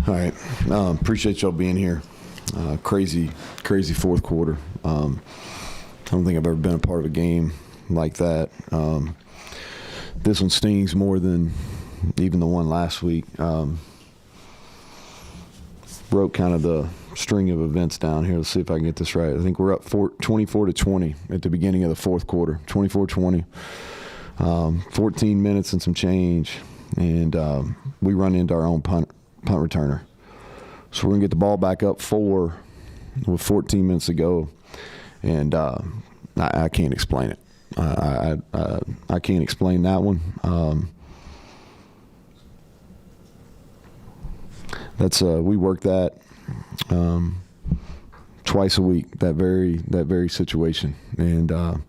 All right. Appreciate y'all being here. Crazy fourth quarter. I don't think I've ever been a part of a game like that. This one stings more than even the one last week. Broke kind of the string of events down here. Let's see if I can get this right. I think we're up 24-20 at the beginning of the fourth quarter. 24-20. 14 minutes and some change, and we run into our own punt returner. So we're going to get the ball back up 4 with 14 minutes to go, and I can't explain it. I can't explain that one. We work that twice a week, that very situation, and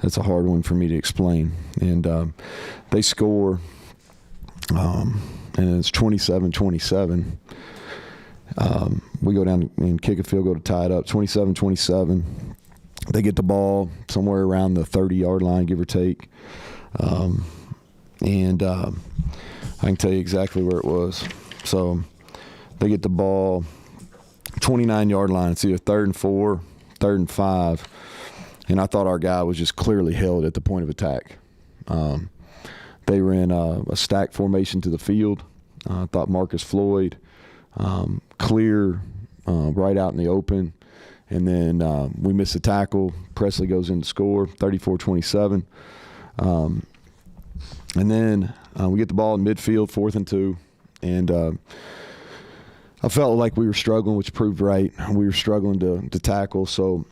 that's a hard one for me to explain. And they score, and it's 27-27. We go down and kick a field goal to tie it up, 27-27. They get the ball somewhere around the 30-yard line, give or take. And I can tell you exactly where it was. So they get the ball, 29-yard line. It's either 3rd and 4, 3rd and 5. And I thought our guy was just clearly held at the point of attack. They ran a stack formation to the field. I thought Marcus Floyd clear right out in the open. And then we miss a tackle. Presley goes in to score, 34-27. And then we get the ball in midfield, 4th and 2. And I felt like we were struggling, which proved right. We were struggling to tackle, so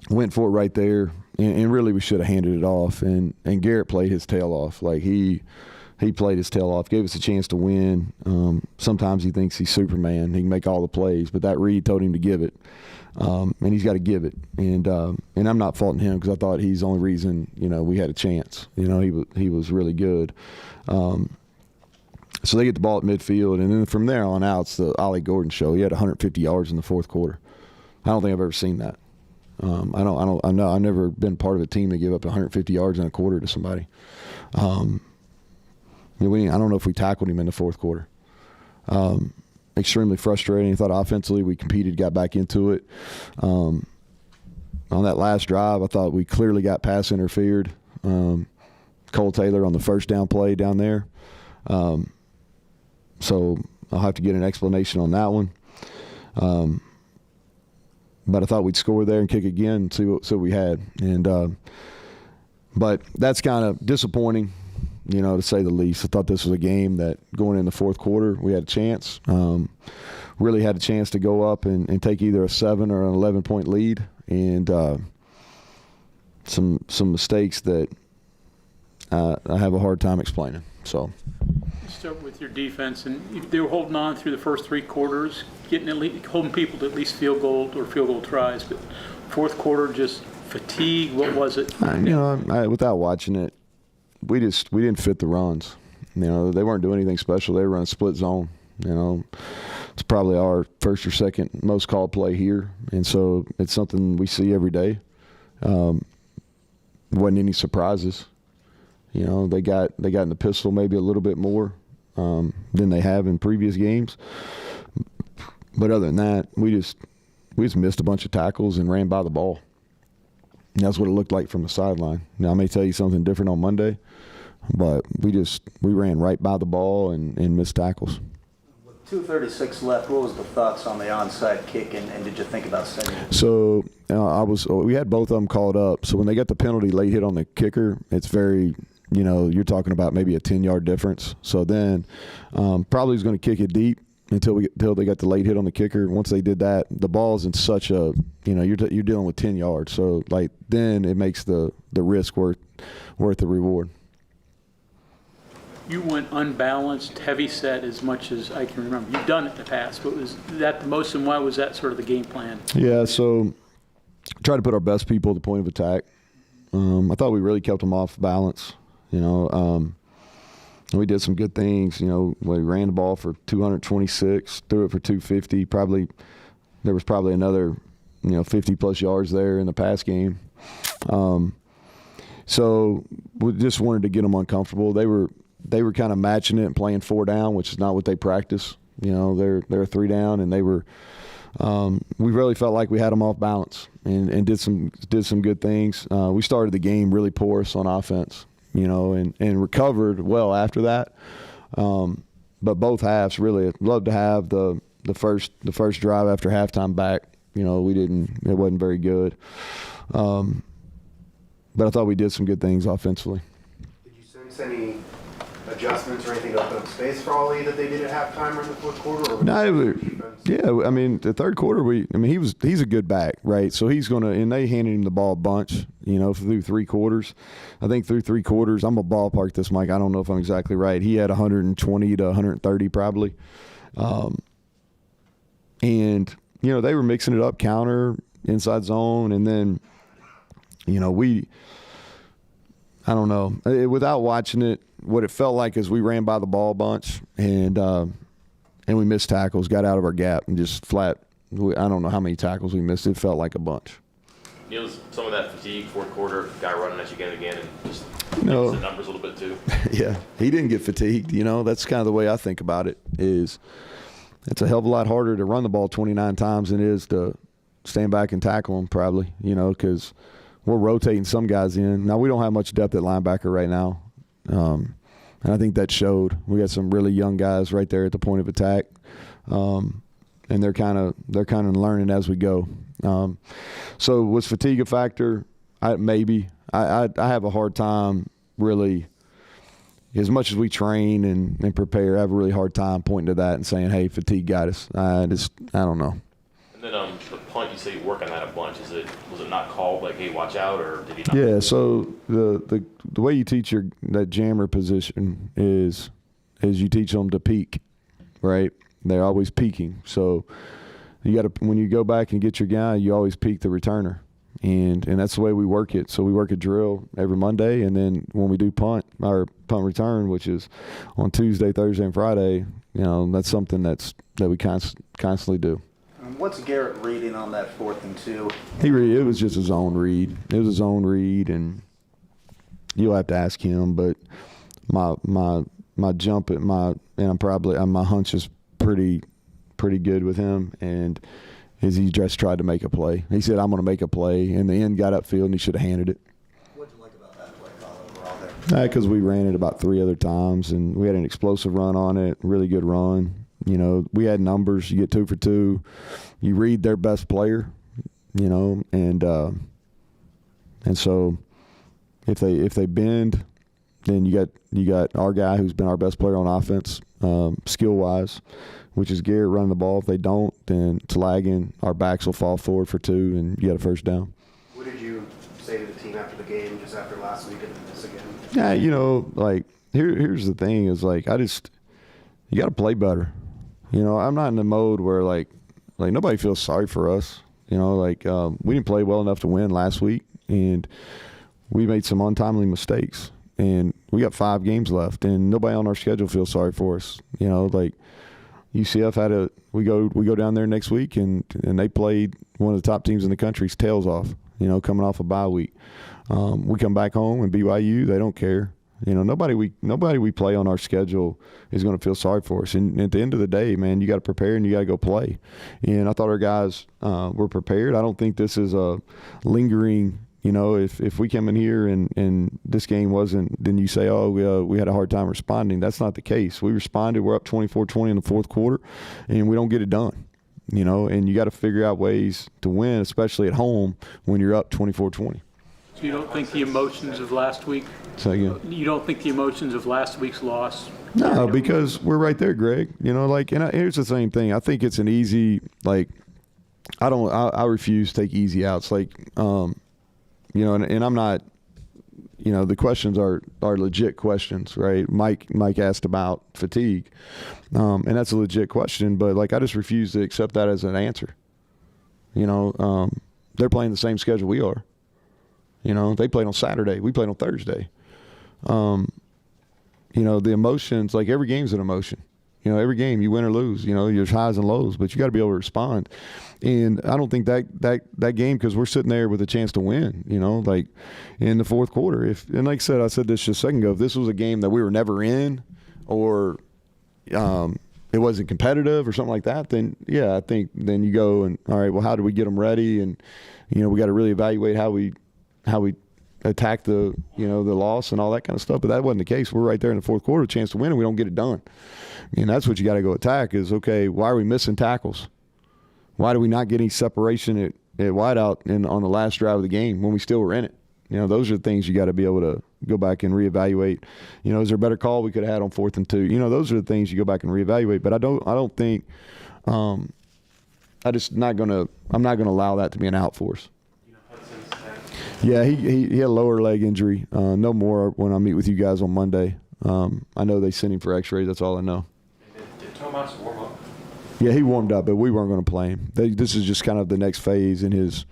went for it right there. And really we should have handed it off. And Garrett played his tail off. Like he played his tail off, gave us a chance to win. Sometimes he thinks he's Superman. He can make all the plays, but that read told him to give it. And he's got to give it. And I'm not faulting him because I thought he's the only reason, we had a chance. He was really good. So they get the ball at midfield, and then from there on out, it's the Ollie Gordon show. He had 150 yards in the fourth quarter. I don't think I've ever seen that. I've never been part of a team that gave up 150 yards in a quarter to somebody. I don't know if we tackled him in the fourth quarter. Extremely frustrating. I thought offensively we competed, got back into it. On that last drive, I thought we clearly got pass interfered. Cole Taylor on the first down play down there. So I'll have to get an explanation on that one. But I thought we'd score there and kick again and see what we had. And but that's kind of disappointing, to say the least. I thought this was a game that going in the fourth quarter we had a chance. Really had a chance to go up and take either a 7 or an 11-point lead. And some mistakes that I have a hard time explaining. So start with your defense, and they were holding on through the first 3 quarters, holding people to at least field goal tries. But fourth quarter, just fatigue. What was it? Without watching it, we didn't fit the runs. They weren't doing anything special. They were running split zone. It's probably our first or second most called play here, and so it's something we see every day. Wasn't any surprises. They got in the pistol maybe a little bit more than they have in previous games. But other than that, we just missed a bunch of tackles and ran by the ball. And that's what it looked like from the sideline. Now, I may tell you something different on Monday, but we ran right by the ball and missed tackles. With 2:36 left, what was the thoughts on the onside kick, and did you think about setting it? So we had both of them called up. So when they got the penalty late hit on the kicker, it's very – you're talking about maybe a 10-yard difference. So then probably was going to kick it deep until they got the late hit on the kicker. Once they did that, the ball's in such a, you're dealing with 10 yards. So, then it makes the risk worth the reward. You went unbalanced, heavy set as much as I can remember. You've done it in the past, but was that the most, and why was that sort of the game plan? Yeah, so try to put our best people at the point of attack. I thought we really kept them off balance. We did some good things. We ran the ball for 226, threw it for 250. There was probably another, 50-plus yards there in the pass game. So we just wanted to get them uncomfortable. They were kind of matching it and playing 4 down, which is not what they practice. You know, they're 3 down, and they were. We really felt like we had them off balance and did some good things. We started the game really porous on offense, you know, and recovered well after that. But both halves really, I'd love to have the first drive after halftime back. You know, it wasn't very good. But I thought we did some good things offensively. Did you sense any adjustments or anything to open up space for Ollie that they did at halftime or in the fourth quarter? Or yeah, I mean, the third quarter, he's a good back, right? So he's going to – and they handed him the ball a bunch, you know, through 3 quarters. I think through 3 quarters – I'm going to ballpark this, Mike. I don't know if I'm exactly right. He had 120 to 130 probably. And, you know, they were mixing it up, counter, inside zone, and then, you know, I don't know. Without watching it, what it felt like is we ran by the ball a bunch and we missed tackles, got out of our gap, and just flat. I don't know how many tackles we missed. It felt like a bunch. It was some of that fatigue, fourth quarter, guy running at you again and again, and just No. the numbers a little bit too. Yeah, he didn't get fatigued. You know, that's kind of the way I think about it. Is it's a hell of a lot harder to run the ball 29 times than it is to stand back and tackle them, probably. You know, because we're rotating some guys in. Now we don't have much depth at linebacker right now. And I think that showed. We got some really young guys right there at the point of attack, and they're kind of learning as we go. So was fatigue a factor? Maybe. I have a hard time really, as much as we train and prepare, I have a really hard time pointing to that and saying, hey, fatigue got us. I don't know. And then the punt, you say you work on that a bunch. Was it not called like, hey, watch out, or did he not? Yeah. So the way you teach that jammer position is you teach them to peek, right? They're always peeking. So you got to, when you go back and get your guy, you always peek the returner, and that's the way we work it. So we work a drill every Monday, and then when we do punt return, which is on Tuesday, Thursday, and Friday, you know, that's something that we constantly do. What's Garrett reading on that 4th and 2? It was just his own read. It was his own read, and you'll have to ask him. But my jump at my hunch is pretty good with him, and he just tried to make a play. He said, "I'm going to make a play," and the end got upfield, and he should have handed it. What did you like about that play call overall there? Because we ran it about 3 other times, and we had an explosive run on it, really good run. You know, we had numbers. You get 2 for 2. You read their best player, you know, and so if they bend, then you got our guy who's been our best player on offense, skill wise, which is Garrett running the ball. If they don't, then it's lagging. Our backs will fall forward for 2, and you got a first down. What did you say to the team after the game, just after last week and this again? Yeah, you know, like here's the thing is like you got to play better. You know, I'm not in the mode where like nobody feels sorry for us. You know, like we didn't play well enough to win last week, and we made some untimely mistakes, and we got 5 games left, and nobody on our schedule feels sorry for us. You know, like UCF we go down there next week, and they played one of the top teams in the country's tails off. You know, coming off a bye week, we come back home and BYU, they don't care. You know, nobody we play on our schedule is going to feel sorry for us. And at the end of the day, man, you got to prepare and you got to go play. And I thought our guys were prepared. I don't think this is a lingering. You know, if we come in here and this game wasn't, then you say, oh, we had a hard time responding. That's not the case. We responded. We're up 24-20 in the fourth quarter, and we don't get it done. You know, and you got to figure out ways to win, especially at home when you're up 24-20. So you don't think the emotions of last week? Say again. You don't think the emotions of last week's loss? No, because we're right there, Greg. You know, like, and here's the same thing. I think it's an easy, like, I refuse to take easy outs. Like, you know, and I'm not, you know, the questions are legit questions, right? Mike asked about fatigue, and that's a legit question. But like, I just refuse to accept that as an answer. You know, they're playing the same schedule we are. You know, they played on Saturday. We played on Thursday. You know, the emotions, like every game's an emotion. You know, every game, you win or lose. You know, there's highs and lows, but you got to be able to respond. And I don't think that game, because we're sitting there with a chance to win, you know, like in the fourth quarter. And like I said this just a second ago, if this was a game that we were never in, or, it wasn't competitive or something like that, then yeah, I think then you go and all right, well, how do we get them ready? And we got to really evaluate how we attack the the loss and all that kind of stuff. But that wasn't the case. We're right there in the fourth quarter, chance to win, and we don't get it done. And that's what you got to go attack is, okay, why are we missing tackles? Why do we not get any separation at wideout on the last drive of the game when we still were in it? Those are the things you got to be able to go back and reevaluate. Is there a better call we could have had on 4th and 2? Those are the things you go back and reevaluate. But I don't think I'm not gonna allow that to be an out for us. Yeah, he had a lower leg injury. No more when I meet with you guys on Monday. I know they sent him for X-rays. That's all I know. Did Tomas warm up? Yeah, he warmed up, but we weren't going to play him. This is just kind of the next phase in his.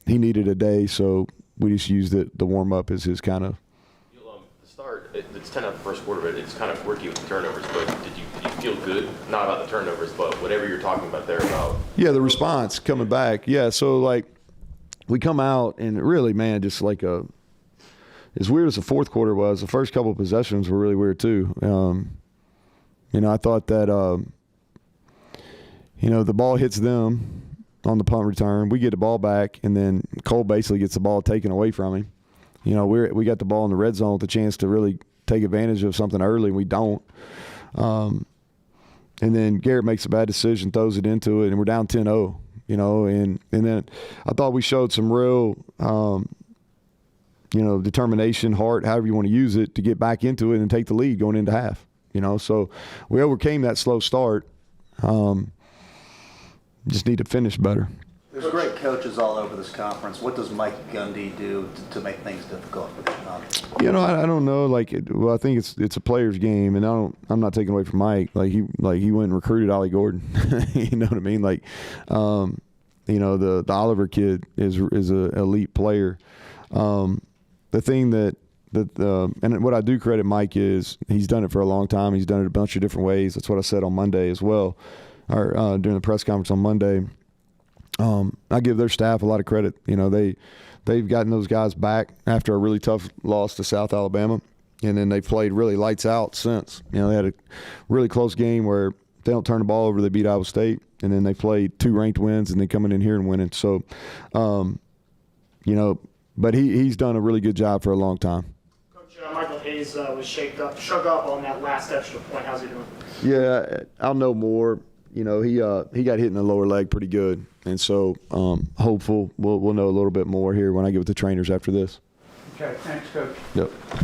He needed a day, so we just used the warm up as his kind of. The start, it's 10 out the first quarter, but it's kind of quirky with the turnovers. But did you feel good? Not about the turnovers, but whatever you're talking about there about. Yeah, the response coming back. Yeah, so like we come out and really, man, just like as weird as the fourth quarter was, the first couple of possessions were really weird too. I thought that the ball hits them on the punt return. We get the ball back, and then Cole basically gets the ball taken away from him. We got the ball in the red zone with the chance to really take advantage of something early, and we don't. And then Garrett makes a bad decision, throws it into it, and we're down 10-0. And then I thought we showed some real, determination, heart, however you want to use it, to get back into it and take the lead going into half. So we overcame that slow start. Just need to finish better. There's great coaches all over this conference. What does Mike Gundy do to make things difficult for them? I don't know. I think it's a player's game, and I'm not taking away from Mike. He went and recruited Ollie Gordon. You know what I mean? The Oliver kid is an elite player. The thing and what I do credit Mike is he's done it for a long time. He's done it a bunch of different ways. That's what I said on Monday as well, or during the press conference on Monday. I give their staff a lot of credit. They've gotten those guys back after a really tough loss to South Alabama, and then they've played really lights out since. They had a really close game where they don't turn the ball over. They beat Iowa State, and then they played 2 ranked wins, and then coming in here and winning. So, but he's done a really good job for a long time. Coach Michael Hayes was shook up on that last extra point. How's he doing? Yeah, I'll know more. He got hit in the lower leg pretty good, and so hopeful we'll know a little bit more here when I get with the trainers after this. Okay, thanks, Coach. Yep.